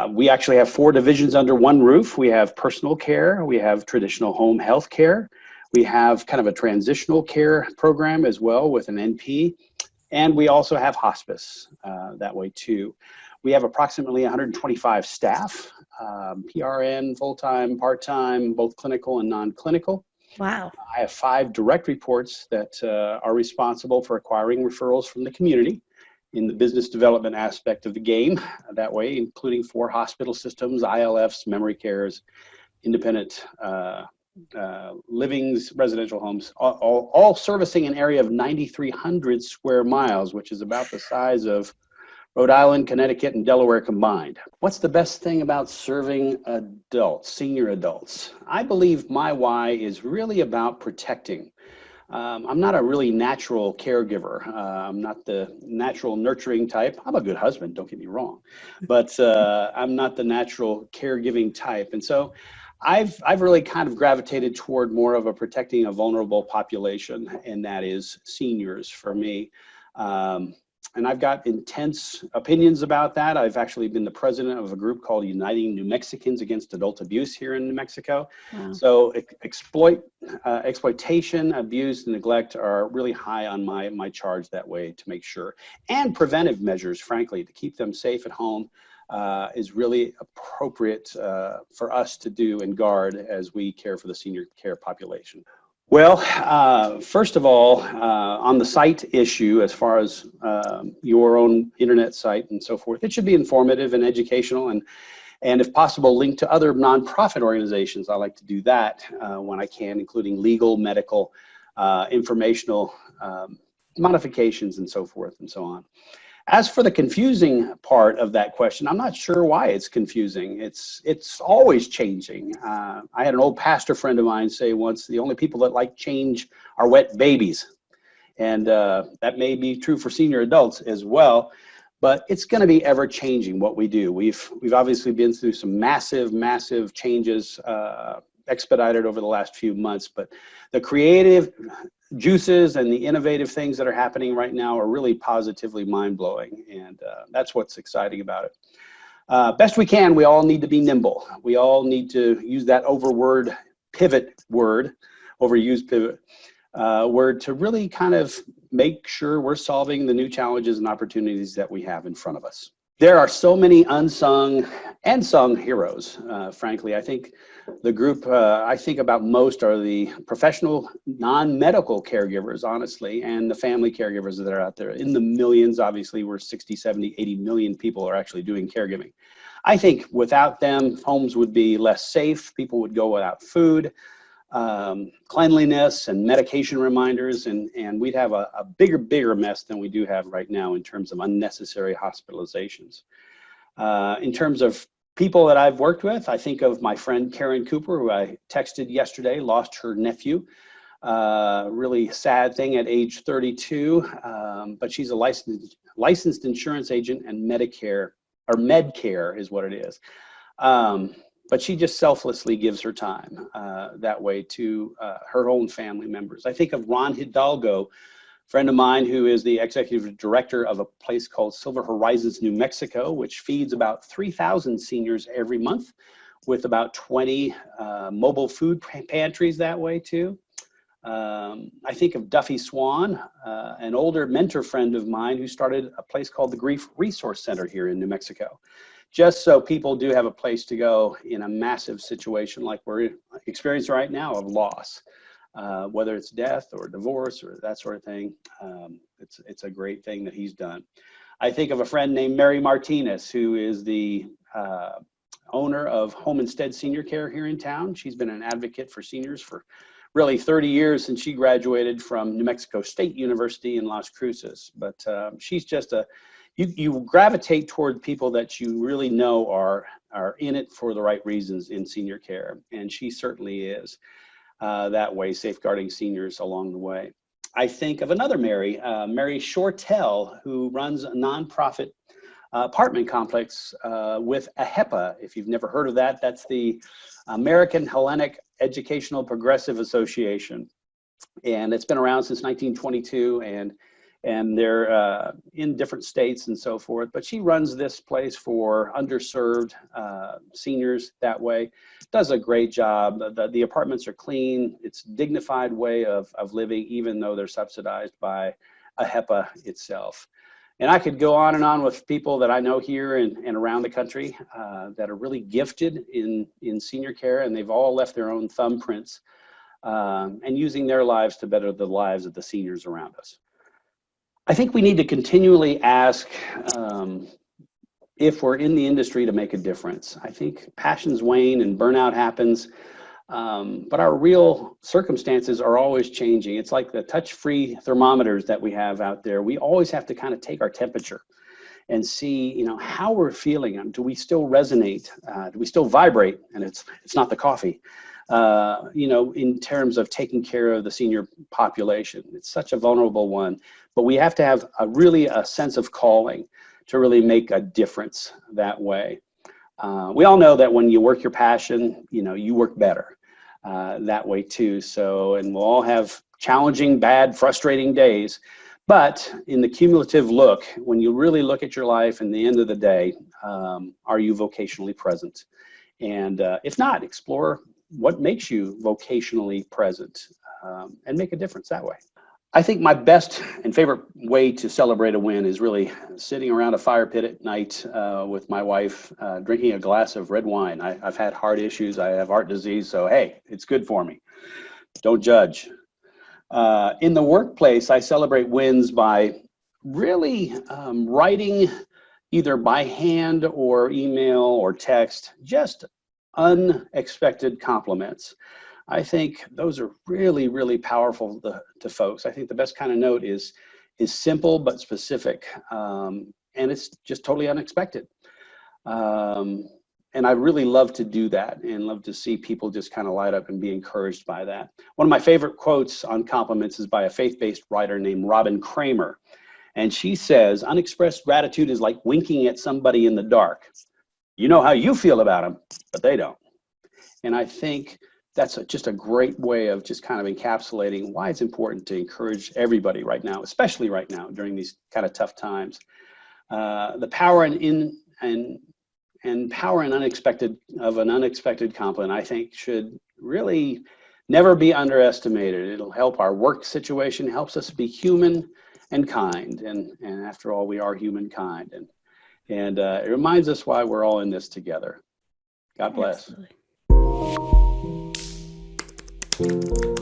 We actually have 4 divisions under one roof. We have personal care, we have traditional home health care, we have kind of a transitional care program as well with an NP, and we also have hospice that way too. We have approximately 125 staff, PRN, full-time, part-time, both clinical and non-clinical. Wow. I have 5 direct reports that are responsible for acquiring referrals from the community in the business development aspect of the game that way, including 4 hospital systems, ILFs, memory cares, independent livings, residential homes, all servicing an area of 9,300 square miles, which is about the size of Rhode Island, Connecticut, and Delaware combined. What's the best thing about serving adults, senior adults? I believe my why is really about protecting. I'm not a really natural caregiver. I'm not the natural nurturing type. I'm a good husband, don't get me wrong, but I'm not the natural caregiving type. And so I've really kind of gravitated toward more of a protecting a vulnerable population, and that is seniors for me. And I've got intense opinions about that. I've actually been the president of a group called Uniting New Mexicans Against Adult Abuse here in New Mexico. Wow. So exploitation, abuse, and neglect are really high on my charge that way to make sure. And preventive measures, frankly, to keep them safe at home is really appropriate for us to do and guard as we care for the senior care population. Well, first of all, on the site issue, as far as your own internet site and so forth, it should be informative and educational, and if possible, linked to other nonprofit organizations. I like to do that when I can, including legal, medical, informational modifications, and so forth and so on. As for the confusing part of that question, I'm not sure why it's confusing. It's always changing. I had an old pastor friend of mine say once, the only people that like change are wet babies. And that may be true for senior adults as well, but it's going to be ever changing what we do. We've obviously been through some massive changes expedited over the last few months, but the creative juices and the innovative things that are happening right now are really positively mind-blowing, and that's what's exciting about it. Best we can, we all need to be nimble. We all need to use that overused pivot word to really kind of make sure we're solving the new challenges and opportunities that we have in front of us. There are so many unsung and sung heroes, frankly. I think the group I think about most are the professional non-medical caregivers, honestly, and the family caregivers that are out there. In the millions, obviously, we're 60, 70, 80 million people are actually doing caregiving. I think without them, homes would be less safe, people would go without food, cleanliness and medication reminders, and we'd have a bigger mess than we do have right now in terms of unnecessary hospitalizations. In terms of people that I've worked with, I think of my friend Karen Cooper, who I texted yesterday, lost her nephew. Really sad thing at age 32, but she's a licensed insurance agent and Medicare, or Medcare is what it is. But she just selflessly gives her time that way to her own family members. I think of Ron Hidalgo, friend of mine who is the executive director of a place called Silver Horizons, New Mexico, which feeds about 3,000 seniors every month with about 20 mobile food pantries that way too. I think of Duffy Swan, an older mentor friend of mine who started a place called the Grief Resource Center here in New Mexico, just so people do have a place to go in a massive situation like we're experiencing right now of loss. Whether it's death or divorce or that sort of thing, it's a great thing that he's done. I think of a friend named Mary Martinez, who is the owner of Home Instead Senior Care here in town. She's been an advocate for seniors for really 30 years since she graduated from New Mexico State University in Las Cruces. But she's just you gravitate toward people that you really know are in it for the right reasons in senior care, and she certainly is. that way, safeguarding seniors along the way. I think of another Mary, Mary Shortell, who runs a nonprofit apartment complex with AHEPA. If you've never heard of that, that's the American Hellenic Educational Progressive Association. And it's been around since 1922, and they're in different states and so forth. But she runs this place for underserved seniors that way. Does a great job. The apartments are clean. It's a dignified way of living, even though they're subsidized by AHEPA itself. And I could go on and on with people that I know here and around the country that are really gifted in senior care, and they've all left their own thumbprints and using their lives to better the lives of the seniors around us. I think we need to continually ask if we're in the industry to make a difference. I think passions wane and burnout happens, but our real circumstances are always changing. It's like the touch-free thermometers that we have out there. We always have to kind of take our temperature and see, how we're feeling. Do we still resonate? Do we still vibrate? And it's not the coffee. In terms of taking care of the senior population. It's such a vulnerable one, but we have to have a sense of calling to really make a difference that way. We all know that when you work your passion, you work better that way too. So, and we'll all have challenging, bad, frustrating days, but in the cumulative look, when you really look at your life and the end of the day, are you vocationally present? And if not, explore what makes you vocationally present and make a difference that way. I think my best and favorite way to celebrate a win is really sitting around a fire pit at night with my wife, drinking a glass of red wine. I've had heart issues. I have heart disease. So, hey, it's good for me. Don't judge. In the workplace, I celebrate wins by really writing either by hand or email or text, just unexpected compliments. I think those are really, really powerful to folks. I think the best kind of note is simple but specific, and it's just totally unexpected. And I really love to do that and love to see people just kind of light up and be encouraged by that. One of my favorite quotes on compliments is by a faith-based writer named Robin Kramer. And she says, unexpressed gratitude is like winking at somebody in the dark. You know how you feel about them, but they don't. And I think that's just a great way of just kind of encapsulating why it's important to encourage everybody right now, especially right now during these kind of tough times. The power and power and an unexpected compliment, I think, should really never be underestimated. It'll help our work situation, helps us be human and kind. And after all, we are humankind. And it reminds us why we're all in this together. God bless. Absolutely.